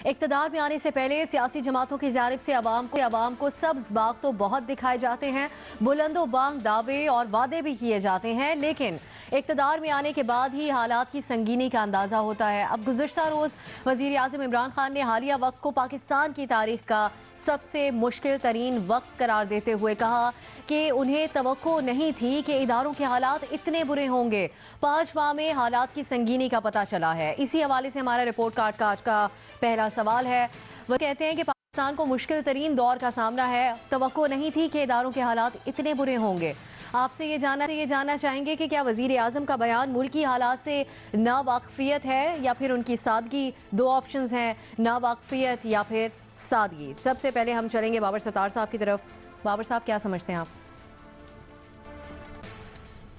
اقتدار میں آنے سے پہلے سیاسی جماعتوں کی جانب سے عوام کو سبز باغ تو بہت دکھائے جاتے ہیں، بلند و بانگ دعوے اور وعدے بھی کیے جاتے ہیں، لیکن اقتدار میں آنے کے بعد ہی حالات کی سنگینی کا اندازہ ہوتا ہے۔ اب گزشتہ روز وزیر اعظم عمران خان نے حالیہ وقت کو پاکستان کی تاریخ کا سب سے مشکل ترین وقت قرار دیتے ہوئے کہا کہ انہیں توقع نہیں تھی کہ اداروں کے حالات اتنے برے ہوں گے۔ 5 ماہ میں حالات کی سنگینی کا پتہ چلا ہے۔ اسی حوالے سے ہمارا رپورٹ کارڈ کا آج کا پہلا سوال ہے۔ وہ کہتے ہیں کہ پاکستان کو مشکل ترین دور کا سامنا ہے، توقع نہیں تھی کہ اداروں کے حالات اتنے برے ہوں گے۔ آپ سے یہ جاننا چاہیں گے کہ کیا وزیر اعظم کا بیان ملکی حالات سے ناواقفیت ہے یا پھر ان کی سادگی؟ 2 آپشنز ہیں، ناواقفیت یا پھر سادگی۔ سب سے پہلے ہم چلیں گے بابر ستار صاحب کی طرف۔ بابر صاحب کیا سمجھتے ہیں آپ؟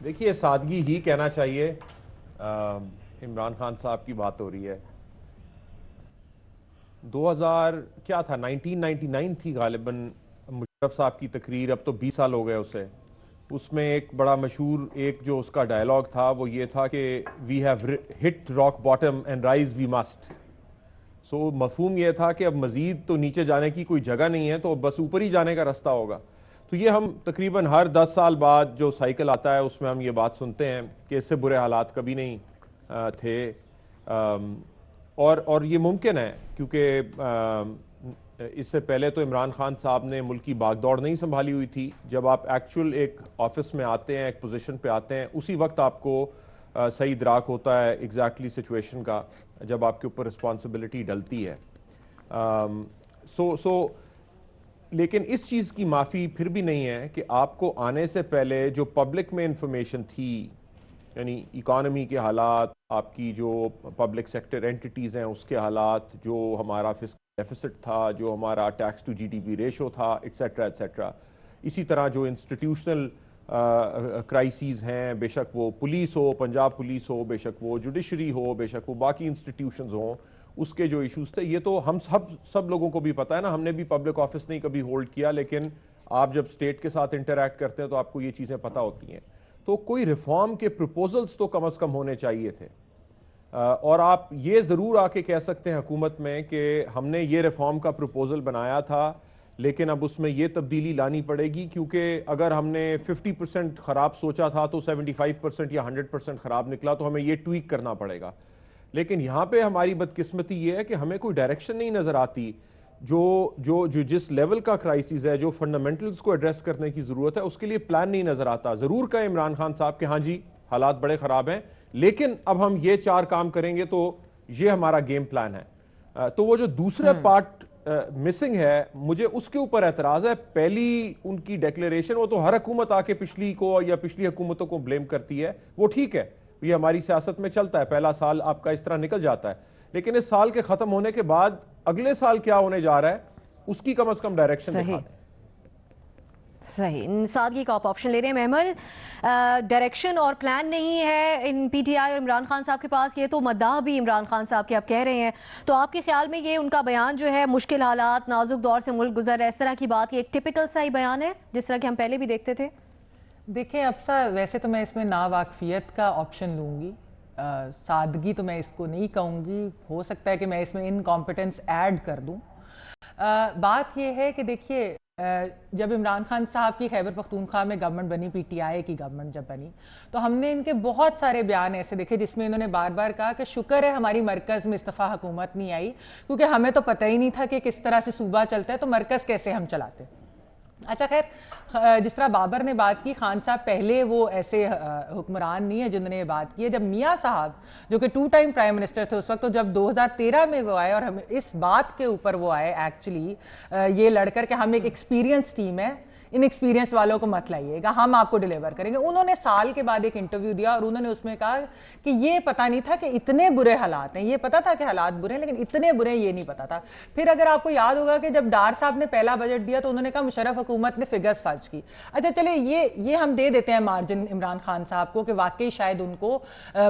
دیکھیے سادگی ہی کہنا چاہیے۔ عمران خان صاحب کی بات ہو رہی ہے، 1999 تھی غالباً مشرف صاحب کی تقریر، اب تو 20 سال ہو گئے اسے۔ اس میں ایک بڑا مشہور جو اس کا ڈائلاگ تھا وہ یہ تھا کہ we have hit rock bottom and rise we must. So مفہوم یہ تھا کہ اب مزید تو نیچے جانے کی کوئی جگہ نہیں ہے، تو بس اوپر ہی جانے کا رستہ ہوگا۔ تو یہ ہم تقریباً ہر 10 سال بعد جو سائیکل آتا ہے اس میں ہم یہ بات سنتے ہیں کہ اس سے برے حالات کبھی نہیں تھے، اور یہ ممکن ہے کیونکہ اس سے پہلے تو عمران خان صاحب نے ملک کی باغ دوڑ نہیں سنبھالی ہوئی تھی۔ جب آپ ایکچول ایک آفس میں آتے ہیں، ایک پوزیشن پہ آتے ہیں، اسی وقت آپ کو صحیح ادراک ہوتا ہے ایگزیکٹلی سچویشن کا، جب آپ کے اوپر رسپانسبلٹی ڈلتی ہے۔ لیکن اس چیز کی معافی پھر بھی نہیں ہے کہ آپ کو آنے سے پہلے جو پبلک میں انفارمیشن تھی، یعنی اکانومی کے حالات، آپ کی جو پبلک سیکٹر اینٹیٹیز ہیں اس کے حالات، جو ہمارا فسکل ڈیفیسٹ تھا، جو ہمارا tax to G D P ratio تھا، ایٹسیٹرا ایٹسیٹرا، اسی طرح جو انسٹیٹیوشنل کرائسیز ہیں، بے شک وہ پولیس ہو، پنجاب پولیس ہو، بے شک وہ جوڈیشری ہو، بے شک وہ باقی انسٹیٹیوشنز ہوں، اس کے جو ایشوز تھے، یہ تو ہم سب لوگوں کو بھی پتہ ہے نا۔ ہم نے بھی پبلک آفس نہیں کبھی ہولڈ کیا، لیکن آپ جب اسٹیٹ کے ساتھ انٹریکٹ کرتے ہیں تو آپ کو یہ چیزیں پتہ ہوتی ہیں۔ تو کوئی ریفارم کے پروپوزلز تو کم از کم ہونے چاہیے تھے، اور آپ یہ ضرور آ کے کہہ سکتے ہیں حکومت میں کہ ہم نے یہ ریفارم کا پروپوزل بنایا تھا، لیکن اب اس میں یہ تبدیلی لانی پڑے گی، کیونکہ اگر ہم نے 50% خراب سوچا تھا تو 75% یا 100% خراب نکلا، تو ہمیں یہ ٹویک کرنا پڑے گا۔ لیکن یہاں پہ ہماری بدقسمتی یہ ہے کہ ہمیں کوئی ڈائریکشن نہیں نظر آتی، جو جس لیول کا کرائسس ہے، جو فنڈامنٹلز کو ایڈریس کرنے کی ضرورت ہے، اس کے لیے پلان نہیں نظر آتا۔ ضرور کہیں عمران خان صاحب کہ ہاں جی حالات بڑے خراب ہیں، لیکن اب ہم یہ 4 کام کریں گے، تو یہ ہمارا گیم پلان ہے۔ تو وہ جو دوسرا پارٹ مسنگ ہے، مجھے اس کے اوپر اعتراض ہے۔ پہلی ان کی ڈیکلیریشن، وہ تو ہر حکومت آ کے پچھلی کو یا پچھلی حکومتوں کو بلیم کرتی ہے، وہ ٹھیک ہے، یہ ہماری سیاست میں چلتا ہے، پہلا سال آپ کا اس طرح نکل جاتا ہے، لیکن اس سال کے ختم ہونے کے بعد اگلے سال کیا ہونے جا رہا ہے اس کی کم از کم ڈائریکشن دکھا دیں۔ صحیح، سادگی کا آپ آپشن لے رہے ہیں محمل۔ ڈائریکشن اور پلان نہیں ہے ان پی ٹی آئی اور عمران خان صاحب کے پاس، یہ تو مداح بھی عمران خان صاحب کے آپ کہہ رہے ہیں، تو آپ کے خیال میں یہ ان کا بیان جو ہے مشکل حالات، نازک دور سے ملک گزر رہا ہے، اس طرح کی بات، یہ ایک ٹپیکل سا ہی بیان ہے جس طرح کہ ہم پہلے بھی دیکھتے تھے؟ دیکھیں ابسا، ویسے تو میں اس میں ناواقفیت کا آپشن لوں گی، سادگی تو میں اس کو نہیں کہوں گی، ہو سکتا ہے کہ میں اس میں انکمپیٹنس ایڈ کر دوں۔ بات یہ ہے کہ دیکھیے، جب عمران خان صاحب کی خیبر پختونخوا میں گورنمنٹ بنی، پی ٹی آئی کی گورنمنٹ جب بنی، تو ہم نے ان کے بہت سارے بیان ایسے دیکھے جس میں انہوں نے بار بار کہا کہ شکر ہے ہماری مرکز میں استفا حکومت نہیں آئی، کیونکہ ہمیں تو پتہ ہی نہیں تھا کہ کس طرح سے صوبہ چلتا ہے، تو مرکز کیسے ہم چلاتے۔ اچھا خیر، جس طرح بابر نے بات کی، خان صاحب پہلے وہ ایسے حکمران نہیں ہے جنہوں نے یہ بات کی ہے۔ جب میاں صاحب جو کہ 2 ٹائم پرائم منسٹر تھے اس وقت، تو جب 2013 میں وہ آئے اور ہم اس بات کے اوپر وہ آئے ایکچولی یہ لڑ کر کہ ہم ایک ایکسپیرینس ٹیم ہے، ان ایکسپیرینس والوں کو مت لائیے گا، ہم آپ کو ڈیلیور کریں گے۔ انہوں نے سال کے بعد ایک انٹرویو دیا اور انہوں نے اس میں کہا کہ یہ پتہ نہیں تھا کہ اتنے برے حالات ہیں، یہ پتہ تھا کہ حالات برے ہیں لیکن اتنے برے ہیں یہ نہیں پتہ تھا۔ پھر اگر آپ کو یاد ہوگا کہ جب ڈار صاحب نے پہلا بجٹ دیا تو انہوں نے کہا مشرف حکومت نے فگرز فرض کی۔ اچھا چلے یہ ہم دے دیتے ہیں مارجن عمران خان صاحب کو کہ واقعی شاید ان کو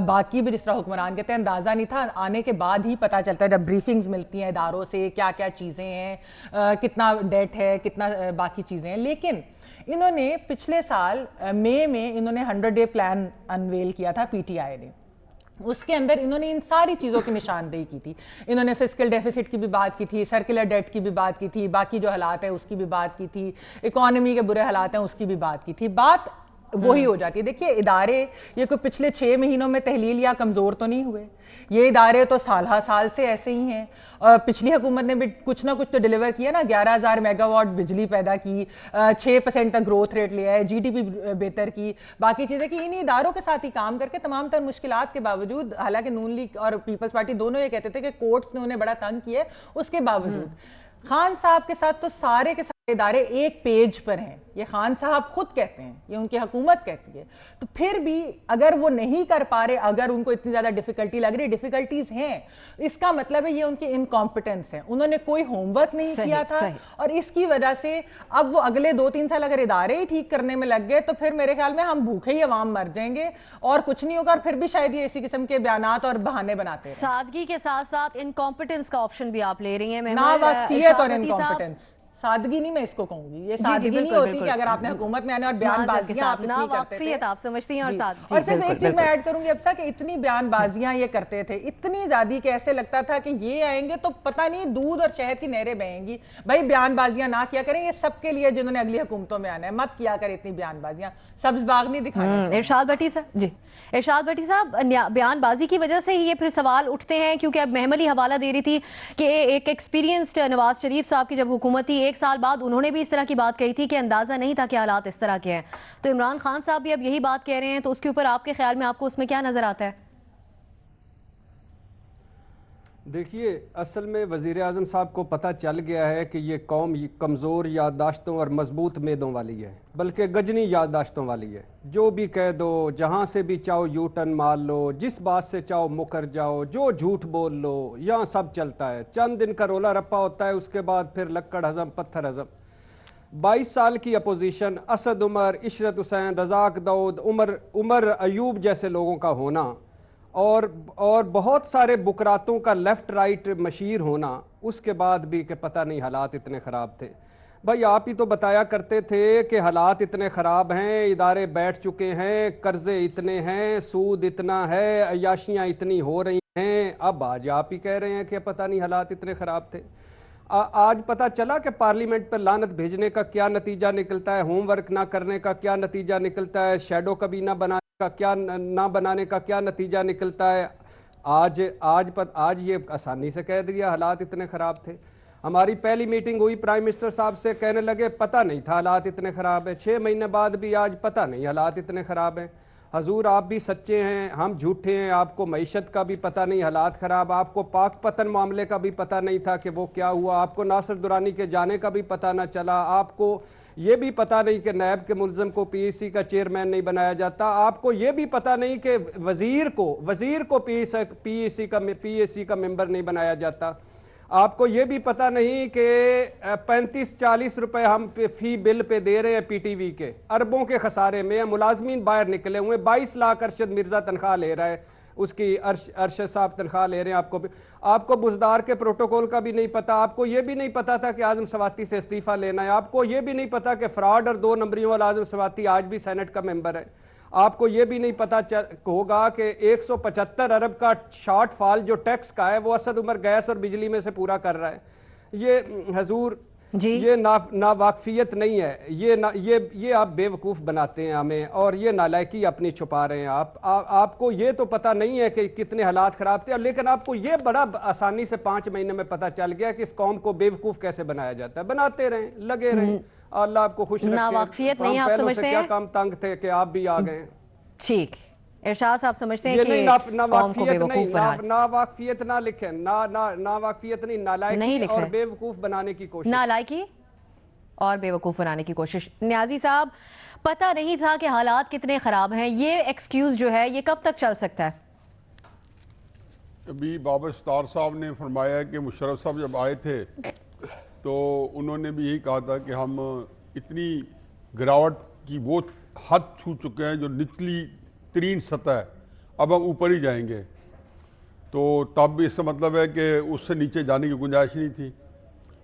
باقی بھی جس طرح حکمران کہتے ہیں اندازہ نہیں تھا، آنے کے بعد ہی پتہ چلتا ہے جب بریفنگز ملتی ہیں اداروں سے، کیا کیا چیزیں ہیں، کتنا ڈیٹ ہے، کتنا باقی چیزیں ہیں۔ لیکن انہوں نے پچھلے سال مئی میں انہوں نے 100 ڈے پلان انویل کیا تھا پی ٹی آئی نے، اس کے اندر انہوں نے ان ساری چیزوں کی نشاندہی کی تھی. انہوں نے فسکل ڈیفیسٹ کی بھی بات کی تھی, سرکولر ڈیٹ کی بھی بات کی تھی, باقی جو حالات ہیں اس کی بھی بات کی تھی, اکانومی کے برے حالات ہیں اس کی بھی بات کی تھی. بات وہی ہو جاتی ہے. دیکھیے ادارے یہ کوئی پچھلے 6 مہینوں میں تحلیل یا کمزور تو نہیں ہوئے, یہ ادارے تو سال ہر سال سے ایسے ہی ہیں. اور پچھلی حکومت نے بھی کچھ نہ کچھ تو ڈیلیور کیا نا, 11,000 میگا واٹ بجلی پیدا کی, 6% تک گروتھ ریٹ لیا ہے, جی ڈی پی بہتر کی, باقی چیزیں کی. انہی اداروں کے ساتھ ہی کام کر کے تمام تر مشکلات کے باوجود, حالانکہ نون لیگ اور پیپلز پارٹی دونوں یہ کہتے تھے کہ کورٹس نے انہیں بڑا تنگ کیا ہے, اس کے باوجود خان صاحب کے ساتھ تو سارے کے سارے ادارے ایک پیج پر ہیں. یہ خان صاحب خود کہتے ہیں, یہ ان کی حکومت کہتی ہے. تو پھر بھی اگر وہ نہیں کر پا رہے, اگر ان کو اتنی زیادہ ڈیفیکلٹی لگ رہی, ڈیفیکلٹیز ہیں, اس کا مطلب ہے یہ ان کی انکمپیٹنس ہے. انہوں نے کوئی ہوم ورک نہیں کیا تھا, اور اس کی وجہ سے اب وہ اگلے 2-3 سال اگر ادارے ہی ٹھیک کرنے میں لگ گئے تو پھر میرے خیال میں ہم بھوکے ہی عوام مر جائیں گے اور کچھ نہیں ہوگا. اور پھر بھی شاید یہ اسی قسم کے بیانات اور بہانے بناتے ہیں. سادگی کے ساتھ ساتھ انکمپیٹنس کا آپشن بھی آپ لے رہی ہیں. ناواقفیت اور انکمپیٹنس, سادگی نہیں میں اس کو کہوں گی, یہ سادگی نہیں ہوتی کہ اگر آپ نے حکومت میں آنے اور بیان بازیاں آپ اتنی کرتے تھے. آپ سمجھتی ہیں. اور صرف ایک چیز میں ایڈ کروں گی ابسا, کہ اتنی بیان بازیاں یہ کرتے تھے, اتنی زیادہ کہ ایسے لگتا تھا کہ یہ آئیں گے تو پتہ نہیں دودھ اور شہد کی نہریں بہیں گی. بھائی بیان بازیاں نہ کیا کریں, یہ سب کے لیے جنہوں نے اگلی حکومتوں میں آنا ہے, مت کیا کریں اتنی بیان بازیاں, سبز باغ نہیں دکھانا. ارشاد بھٹی صاحب, جی ارشاد بھٹی صاحب, بیان بازی کی وجہ سے ہی یہ پھر سوال اٹھتے ہیں, کیونکہ اب محملی حوالہ دے رہی تھی کہ ایک ایکسپیرینسڈ نواز شریف صاحب کی جب حکومت تھی 1 سال بعد انہوں نے بھی اس طرح کی بات کہی تھی کہ اندازہ نہیں تھا کہ حالات اس طرح کے ہیں. تو عمران خان صاحب بھی اب یہی بات کہہ رہے ہیں, تو اس کے اوپر آپ کے خیال میں آپ کو اس میں کیا نظر آتا ہے؟ دیکھیے, اصل میں وزیر اعظم صاحب کو پتہ چل گیا ہے کہ یہ قوم کمزور یادداشتوں اور مضبوط میدوں والی ہے, بلکہ گجنی یادداشتوں والی ہے. جو بھی کہہ دو, جہاں سے بھی چاہو یو ٹرن مار لو, جس بات سے چاہو مکر جاؤ, جو جھوٹ بول لو, یہاں سب چلتا ہے. چند دن کا رولا رپا ہوتا ہے, اس کے بعد پھر لکڑ ہضم پتھر ہضم. 22 سال کی اپوزیشن, اسد عمر, عشرت حسین, رزاق داؤد, عمر ایوب جیسے لوگوں کا ہونا, اور بہت سارے بکراتوں کا لیفٹ رائٹ مشیر ہونا, اس کے بعد بھی کہ پتہ نہیں حالات اتنے خراب تھے. بھائی آپ ہی تو بتایا کرتے تھے کہ حالات اتنے خراب ہیں, ادارے بیٹھ چکے ہیں, قرضے اتنے ہیں, سود اتنا ہے, عیاشیاں اتنی ہو رہی ہیں. اب آج آپ ہی کہہ رہے ہیں کہ پتہ نہیں حالات اتنے خراب تھے. آج پتہ چلا کہ پارلیمنٹ پر لعنت بھیجنے کا کیا نتیجہ نکلتا ہے, ہوم ورک نہ کرنے کا کیا نتیجہ نکلتا ہے, شیڈو کابینہ نہ بنانے کا کیا نتیجہ نکلتا ہے. آج یہ آسانی سے کہہ دیا حالات اتنے خراب تھے. ہماری پہلی میٹنگ ہوئی پرائم منسٹر صاحب سے, کہنے لگے پتہ نہیں تھا حالات اتنے خراب ہیں. 6 مہینے بعد بھی آج پتہ نہیں حالات اتنے خراب ہیں. حضور آپ بھی سچے ہیں, ہم جھوٹے ہیں. آپ کو معیشت کا بھی پتہ نہیں, حالات خراب. آپ کو پاک پتن معاملے کا بھی پتہ نہیں تھا کہ وہ کیا ہوا. آپ کو ناصر درانی کے جانے کا بھی پتہ نہ چلا. آپ کو یہ بھی پتہ نہیں کہ نیب کے ملزم کو پی ایس سی کا چیئرمین نہیں بنایا جاتا. آپ کو یہ بھی پتہ نہیں کہ وزیر کو پی ایس سی کا ممبر نہیں بنایا جاتا. آپ کو یہ بھی پتہ نہیں کہ 35-40 روپے ہم فی بل پہ دے رہے ہیں پی ٹی وی کے, اربوں کے خسارے میں. ملازمین باہر نکلے ہوئے, 22 لاکھ ارشد مرزا تنخواہ لے رہا ہے, اس کی ارشد صاحب تنخواہ لے رہے ہیں. آپ کو بزدار کے پروٹوکول کا بھی نہیں پتا. آپ کو یہ بھی نہیں پتا تھا کہ اعظم سواتی سے استعفیٰ لینا ہے. آپ کو یہ بھی نہیں پتا کہ فراڈ اور 2 نمبریوں والا اعظم سواتی آج بھی سینٹ کا ممبر ہے. آپ کو یہ بھی نہیں پتا ہوگا کہ 175 ارب کا شارٹ فال جو ٹیکس کا ہے وہ اسد عمر گیس اور بجلی میں سے پورا کر رہا ہے. یہ حضور یہ ناواقفیت نہیں ہے, یہ آپ بے وقوف بناتے ہیں ہمیں, اور یہ نالائکی اپنی چھپا رہے ہیں. آپ کو یہ تو پتہ نہیں ہے کہ کتنے حالات خراب تھے, لیکن آپ کو یہ بڑا آسانی سے 5 مہینے میں پتہ چل گیا کہ اس قوم کو بے وقوف کیسے بنایا جاتا ہے. بناتے رہیں, لگے رہیں, اللہ آپ کو خوش رکھے. ناواقفیت نہیں آپ سمجھتے ہیں, کیا کام تنگ تھے کہ آپ بھی آ گئے. ٹھیک, ارشاد صاحب سمجھتے ہیں کہ قوم کو بے وقوف بنا, ناواقفیت نہ لکھیں, ناواقفیت نہیں, نالائکی اور بے وقوف بنانے کی کوشش. نالائکی اور بے وقوف بنانے کی کوشش. نیازی صاحب, پتہ نہیں تھا کہ حالات کتنے خراب ہیں, یہ ایکسکیوز جو ہے یہ کب تک چل سکتا ہے؟ ابھی بابر ستار صاحب نے فرمایا کہ مشرف صاحب جب آئے تھے تو انہوں نے بھی یہی کہا تھا کہ ہم اتنی گراوٹ کی وہ حد چھو چکے ہیں جو نچلی ترین سطح ہے, اب ہم اوپر ہی جائیں گے. تو تب اس کا مطلب ہے کہ اس سے نیچے جانے کی گنجائش نہیں تھی.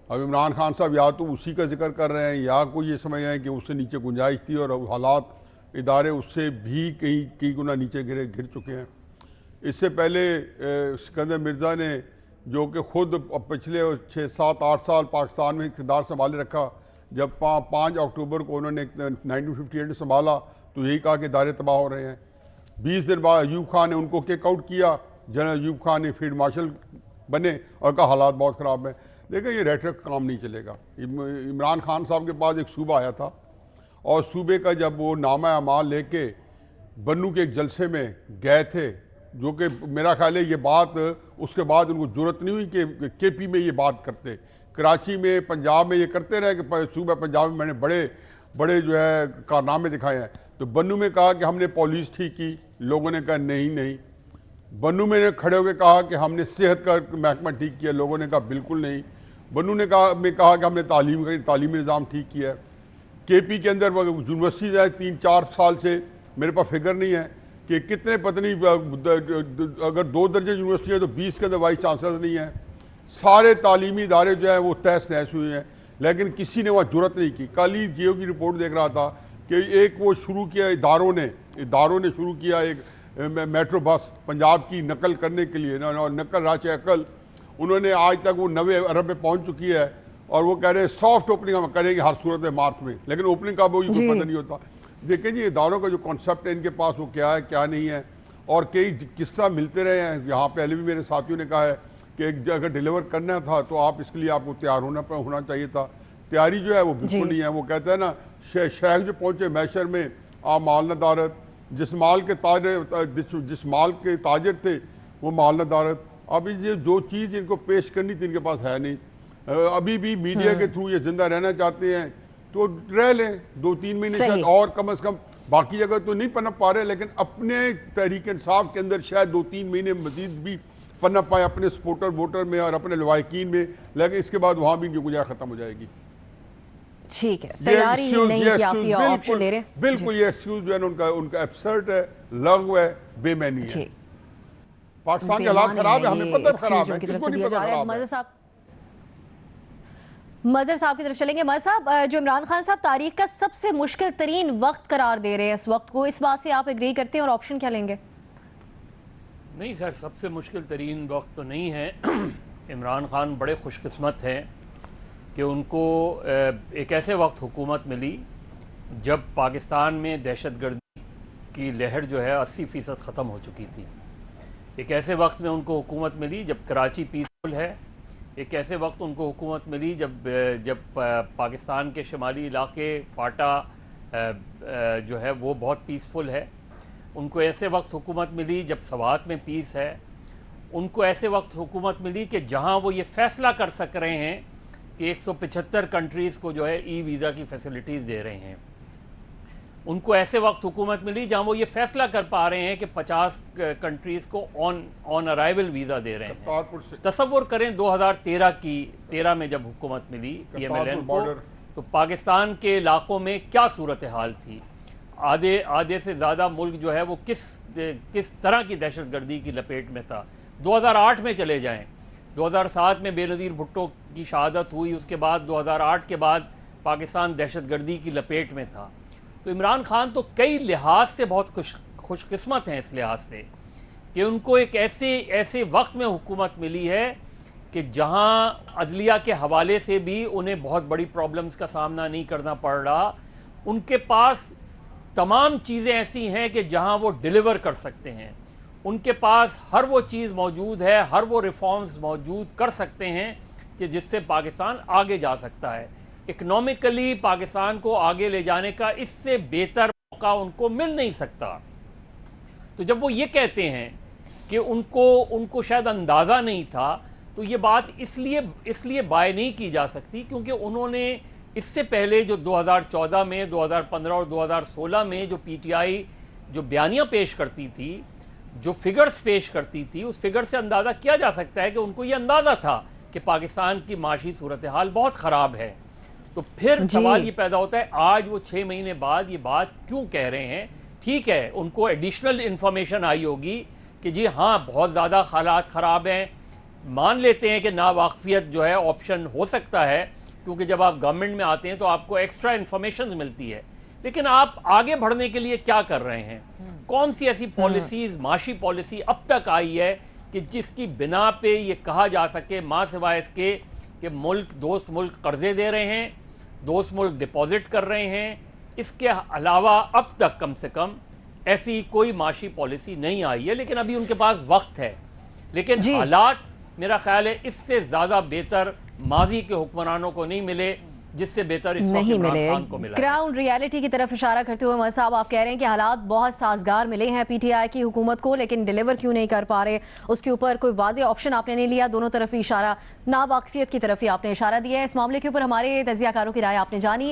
اب عمران خان صاحب یا تو اسی کا ذکر کر رہے ہیں یا کوئی یہ سمجھ رہے ہیں کہ اس سے نیچے گنجائش تھی اور حالات ادارے اس سے بھی کئی گنا نیچے گر چکے ہیں. اس سے پہلے سکندر مرزا نے جو کہ خود پچھلے 6-7-8 سال پاکستان میں اقتدار سنبھالے رکھا، جب 5 اکتوبر کو انہوں نے 1958 میں سنبھالا تو یہی کہا کہ ادارے تباہ ہو رہے ہیں۔ 20 دن بعد ایوب خان نے ان کو کک آؤٹ کیا، جنرل ایوب خان نے فیلڈ مارشل بنے اور کہا حالات بہت خراب ہیں۔ دیکھیں یہ ریٹرک کام نہیں چلے گا۔ عمران خان صاحب کے پاس ایک صوبہ آیا تھا اور صوبے کا جب وہ نامہ اعمال لے کے بنو کے ایک جلسے میں گئے تھے، جو کہ میرا خیال ہے یہ بات اس کے بعد ان کو جرت نہیں ہوئی کہ کے پی میں یہ بات کرتے، کراچی میں پنجاب میں یہ کرتے رہے کہ صوبہ پنجاب میں میں نے بڑے جو ہے کارنامے دکھائے ہیں۔ تو بنو میں کہا کہ ہم نے پولیس ٹھیک کی، لوگوں نے کہا نہیں۔ بنو میں نے کھڑے ہو کے کہا کہ ہم نے صحت کا محکمہ ٹھیک کیا، لوگوں نے کہا بالکل نہیں۔ بنو نے کہا کہ ہم نے تعلیمی نظام ٹھیک کیا ہے۔ کے پی کے اندر یونیورسٹیز ہیں 3-4 سال سے، میرے پاس فگر نہیں ہے کہ کتنے پتہ نہیں، اگر 2 درجن یونیورسٹی ہے تو 20 کے اندر وائس چانسلر نہیں ہیں۔ سارے تعلیمی ادارے جو ہیں وہ تہس نہس ہوئے ہیں، لیکن کسی نے وہاں جرت نہیں کی۔ کل ہی جیو کی رپورٹ دیکھ رہا تھا کہ ایک وہ شروع کیا اداروں نے شروع کیا ایک میٹرو بس پنجاب کی نقل کرنے کے لیے، نقل راچے عقل، انہوں نے آج تک وہ 90 ارب میں پہنچ چکی ہے، اور وہ کہہ رہے ہیں سافٹ اوپننگ ہم کریں گے ہر صورت میں مارچ میں، لیکن اوپننگ کا کوئی پتہ نہیں ہوتا۔ دیکھیں جی اداروں کا جو کانسیپٹ ہے ان کے پاس وہ کیا ہے کیا نہیں ہے، اور کئی قصہ ملتے رہے ہیں یہاں۔ پہلے بھی میرے ساتھیوں نے کہا ہے کہ اگر ڈیلیور کرنا تھا تو آپ اس کے لیے آپ کو تیار ہونا چاہیے تھا۔ تیاری جو ہے وہ بالکل نہیں ہے۔ وہ کہتا ہے نا شیخ جو پہنچے محشر میں آپ مال نہ دارت، جس مال کے تاجر تھے وہ مال نہ دارت۔ اب یہ جو چیز ان کو پیش کرنی تھی ان کے پاس ہے نہیں۔ ابھی بھی میڈیا کے تھرو یہ زندہ رہنا چاہتے ہیں تو رہ لیں 2-3 مہینے شاید، اور کم از کم باقی جگہ تو نہیں پنپ پا رہے، لیکن اپنے تحریک انصاف کے اندر شاید 2-3 مہینے مزید بھی پنپ پائے اپنے سپورٹر ووٹر میں اور اپنے لوائقین میں، لیکن اس کے بعد وہاں بھی ان کی گنجائش ختم ہو جائے گی۔ ٹھیک ہے، تیاری ہی نہیں کہ آپ یہ آپشن لے رہے۔ بالکل یہ ایکسکیوز جو ہے ان کا ایبسرڈ ہے، لغو ہے، بے معنی ہے۔ پاکستان کے حالات خراب ہے، ہمیں پتہ خراب ہے، کس کو نہیں پتہ خراب ہے۔ مظہر صاحب کی طرف چلیں گے۔ مظہر صاحب، جو عمران خان صاحب تاریخ کا سب سے مشکل ترین وقت قرار دے رہے ہیں اس وقت کو، اس بات سے آپ ایگری کرتے ہیں اور آپشن کیا لیں گے؟ نہیں خیر، سب سے مشکل ترین وقت تو نہیں ہے۔ عمران خان بڑے خوش قسمت ہیں کہ ان کو ایک ایسے وقت حکومت ملی جب پاکستان میں دہشت گردی کی لہر جو ہے 80% ختم ہو چکی تھی۔ ایک ایسے وقت میں ان کو حکومت ملی جب کراچی پیسفل ہے، ایک ایسے وقت ان کو حکومت ملی جب پاکستان کے شمالی علاقے فاٹا جو ہے وہ بہت پیسفل ہے۔ ان کو ایسے وقت حکومت ملی جب سوات میں پیس ہے۔ ان کو ایسے وقت حکومت ملی کہ جہاں وہ یہ فیصلہ کر سک رہے ہیں کہ 175 کنٹریز کو جو ہے ای ویزا کی فیسلٹیز دے رہے ہیں۔ ان کو ایسے وقت حکومت ملی جہاں وہ یہ فیصلہ کر پا رہے ہیں کہ 50 کنٹریز کو آن ارائیول ویزا دے رہے ہیں۔ تصور کریں 2013 میں جب حکومت ملی پی ایم ایل این کو، تو پاکستان کے علاقوں میں کیا صورتحال تھی؟ آدھے سے زیادہ ملک جو ہے وہ کس طرح کی دہشت گردی کی لپیٹ میں تھا۔ 2008 میں چلے جائیں، 2007 میں بے نظیر بھٹو کی شہادت ہوئی، اس کے بعد 2008 کے بعد پاکستان دہشت گردی کی لپیٹ میں تھا۔ تو عمران خان تو کئی لحاظ سے بہت خوش قسمت ہیں، اس لحاظ سے کہ ان کو ایک ایسے وقت میں حکومت ملی ہے کہ جہاں عدلیہ کے حوالے سے بھی انہیں بہت بڑی پرابلمز کا سامنا نہیں کرنا پڑ رہا۔ ان کے پاس تمام چیزیں ایسی ہیں کہ جہاں وہ ڈیلیور کر سکتے ہیں۔ ان کے پاس ہر وہ چیز موجود ہے، ہر وہ ریفارمز موجود کر سکتے ہیں کہ جس سے پاکستان آگے جا سکتا ہے۔ اکنامکلی پاکستان کو آگے لے جانے کا اس سے بہتر موقع ان کو مل نہیں سکتا۔ تو جب وہ یہ کہتے ہیں کہ ان کو شاید اندازہ نہیں تھا، تو یہ بات اس لیے بائے نہیں کی جا سکتی کیونکہ انہوں نے اس سے پہلے جو 2014 میں، 2015 اور 2016 میں جو پی ٹی آئی جو بیانیاں پیش کرتی تھی، جو فگرز پیش کرتی تھی، اس فگر سے اندازہ کیا جا سکتا ہے کہ ان کو یہ اندازہ تھا کہ پاکستان کی معاشی صورتحال بہت خراب ہے۔ تو پھر سوال یہ پیدا ہوتا ہے آج وہ 6 مہینے بعد یہ بات کیوں کہہ رہے ہیں؟ ٹھیک ہے ان کو ایڈیشنل انفارمیشن آئی ہوگی کہ جی ہاں بہت زیادہ حالات خراب ہیں، مان لیتے ہیں کہ ناواقفیت جو ہے آپشن ہو سکتا ہے، کیونکہ جب آپ گورنمنٹ میں آتے ہیں تو آپ کو ایکسٹرا انفارمیشن ملتی ہے، لیکن آپ آگے بڑھنے کے لیے کیا کر رہے ہیں؟ کون سی ایسی پالیسیز، معاشی پالیسی اب تک آئی ہے کہ جس کی بنا پہ یہ کہا جا سکے ماں سوائے اس کے کہ دوست ملک قرضے دے رہے ہیں، دوست ملک ڈپازٹ کر رہے ہیں، اس کے علاوہ اب تک کم سے کم ایسی کوئی معاشی پالیسی نہیں آئی ہے، لیکن ابھی ان کے پاس وقت ہے. لیکن حالات میرا خیال ہے اس سے زیادہ بہتر ماضی کے حکمرانوں کو نہیں ملے جس سے بہتر اس وقت عمران خان کو ملا ہے. گراؤنڈ ریالٹی کی طرف اشارہ کرتے ہوئے عمر صاحب آپ کہہ رہے ہیں کہ حالات بہت سازگار ملے ہیں پی ٹی آئی کی حکومت کو، لیکن ڈیلیور کیوں نہیں کر پا رہے، اس کے اوپر کوئی واضح آپشن آپ نے نہیں لیا، دونوں طرف اشارہ ناواقفیت کی طرف ہی آپ نے اشارہ دیا ہے. اس معاملے کے اوپر ہمارے تجزیہ کاروں کی رائے آپ نے جانی.